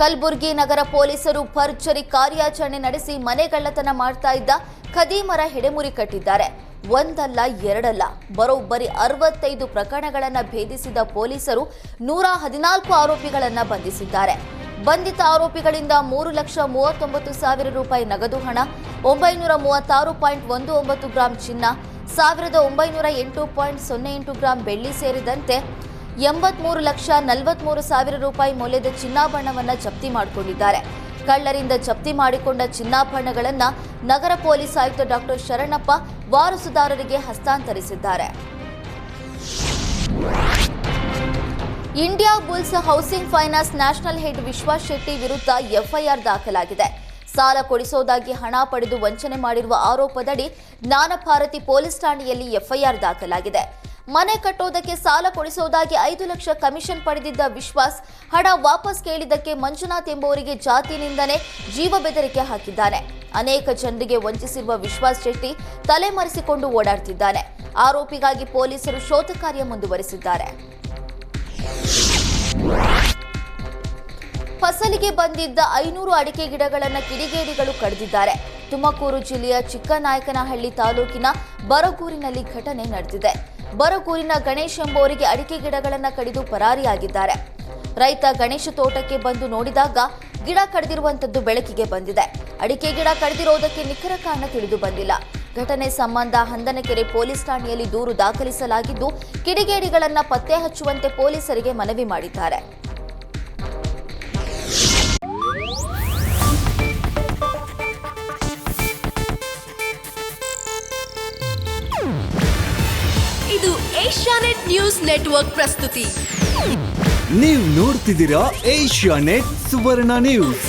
ಕಲಬುರಗಿ ನಗರ ಪೊಲೀಸರು ಭರ್ಜರಿ ಕಾರ್ಯಾಚರಣೆ ನಡೆಸಿ ಮನೆಗಳ್ಳತನ ಮಾಡ್ತಾ ಇದ್ದ ಖದೀಮರ ಹೆಡೆಮುರಿ ಕಟ್ಟಿದ್ದಾರೆ. ಒಂದಲ್ಲ ಎರಡಲ್ಲ, ಬರೋಬ್ಬರಿ 65 ಪ್ರಕರಣಗಳನ್ನು ಭೇದಿಸಿದ ಪೊಲೀಸರು 114 ಆರೋಪಿಗಳನ್ನು ಬಂಧಿಸಿದ್ದಾರೆ. ಬಂಧಿತ ಆರೋಪಿಗಳಿಂದ 3,39,000 ರೂಪಾಯಿ ನಗದು ಹಣ, 936.19 ಗ್ರಾಂ ಚಿನ್ನ, 1,908.08 ಗ್ರಾಂ ಬೆಳ್ಳಿ ಸೇರಿದಂತೆ 83,43,000 ರೂಪಾಯಿ ಮೌಲ್ಯದ ಚಿನ್ನಾಭರಣವನ್ನು ಜಪ್ತಿ ಮಾಡಿಕೊಂಡಿದ್ದಾರೆ. ಕಳ್ಳರಿಂದ ಜಪ್ತಿ ಮಾಡಿಕೊಂಡ ಚಿನ್ನಾಭರಣಗಳನ್ನು ನಗರ ಪೊಲೀಸ್ ಆಯುಕ್ತ ಡಾಕ್ಟರ್ ಶರಣಪ್ಪ ವಾರಸುದಾರರಿಗೆ ಹಸ್ತಾಂತರಿಸಿದ್ದಾರೆ. Indiabulls housing finance national head Vishwas Shetty ವಿರುದ್ಧ ಎಫ್ಐಆರ್ ದಾಖಲಾಗಿದೆ. ಸಾಲ ಕೊಡಿಸೋದಾಗಿ ಹಣ ಪಡೆದು ವಂಚನೆ ಮಾಡಿರುವ ಆರೋಪದಡಿ ಜ್ಞಾನಭಾರತಿ ಪೊಲೀಸ್ ಠಾಣೆಯಲ್ಲಿ ಎಫ್ಐಆರ್ ದಾಖಲಾಗಿದೆ. ಮನೆ ಕಟ್ಟೋದಕ್ಕೆ ಸಾಲ ಕೊಡಿಸೋದಾಗಿ 5 ಲಕ್ಷ ಕಮಿಷನ್ ಪಡೆದಿದ್ದ ವಿಶ್ವಾಸ್ ಹಣ ವಾಪಸ್ ಕೇಳಿದ್ದಕ್ಕೆ ಮಂಜುನಾಥ್ ಎಂಬುವರಿಗೆ ಜಾತಿಯಿಂದಲೇ ಜೀವ ಬೆದರಿಕೆ ಹಾಕಿದ್ದಾನೆ. ಅನೇಕ ಜನರಿಗೆ ವಂಚಿಸಿರುವ ವಿಶ್ವಾಸ್ ಶೆಟ್ಟಿ ತಲೆಮರೆಸಿಕೊಂಡು ಓಡಾಡ್ತಿದ್ದಾನೆ. ಆರೋಪಿಗಾಗಿ ಪೊಲೀಸರು ಶೋಧ ಕಾರ್ಯ ಮುಂದುವರೆಸಿದ್ದಾರೆ. ಫಸಲಿಗೆ ಬಂದಿದ್ದ 500 ಅಡಿಕೆ ಗಿಡಗಳನ್ನು ಕಿಡಿಗೇಡಿಗಳು ಕಡಿದಿದ್ದಾರೆ. ತುಮಕೂರು ಜಿಲ್ಲೆಯ ಚಿಕ್ಕನಾಯಕನಹಳ್ಳಿ ತಾಲೂಕಿನ ಬರಗೂರಿನಲ್ಲಿ ಘಟನೆ ನಡೆದಿದೆ. ಬರಗೂರಿನ ಗಣೇಶ್ ಎಂಬುವರಿಗೆ ಅಡಿಕೆ ಗಿಡಗಳನ್ನು ಕಡಿದು ಪರಾರಿಯಾಗಿದ್ದಾರೆ. ರೈತ ಗಣೇಶ ತೋಟಕ್ಕೆ ಬಂದು ನೋಡಿದಾಗ ಗಿಡ ಕಡಿದಿರುವಂತದ್ದು ಬೆಳಕಿಗೆ ಬಂದಿದೆ. ಅಡಿಕೆ ಗಿಡ ಕಡಿದಿರೋದಕ್ಕೆ ನಿಖರ ಕಾರಣ ತಿಳಿದು ಬಂದಿಲ್ಲ. ಘಟನೆ ಸಂಬಂಧ ಹಂದನಕೆರೆ ಪೊಲೀಸ್ ಠಾಣೆಯಲ್ಲಿ ದೂರು ದಾಖಲಿಸಲಾಗಿದ್ದು, ಕಿಡಿಗೇಡಿಗಳನ್ನು ಪತ್ತೆ ಹಚ್ಚುವಂತೆ ಪೊಲೀಸರಿಗೆ ಮನವಿ ಮಾಡಿದ್ದಾರೆ. ಇದು ಏಷ್ಯಾನೆಟ್ ನ್ಯೂಸ್ ನೆಟ್ವರ್ಕ್ ಪ್ರಸ್ತುತಿ. ನೀವು ನೋಡ್ತಿದ್ದೀರಾ ಏಷ್ಯಾನೆಟ್ ಸುವರ್ಣ ನ್ಯೂಸ್.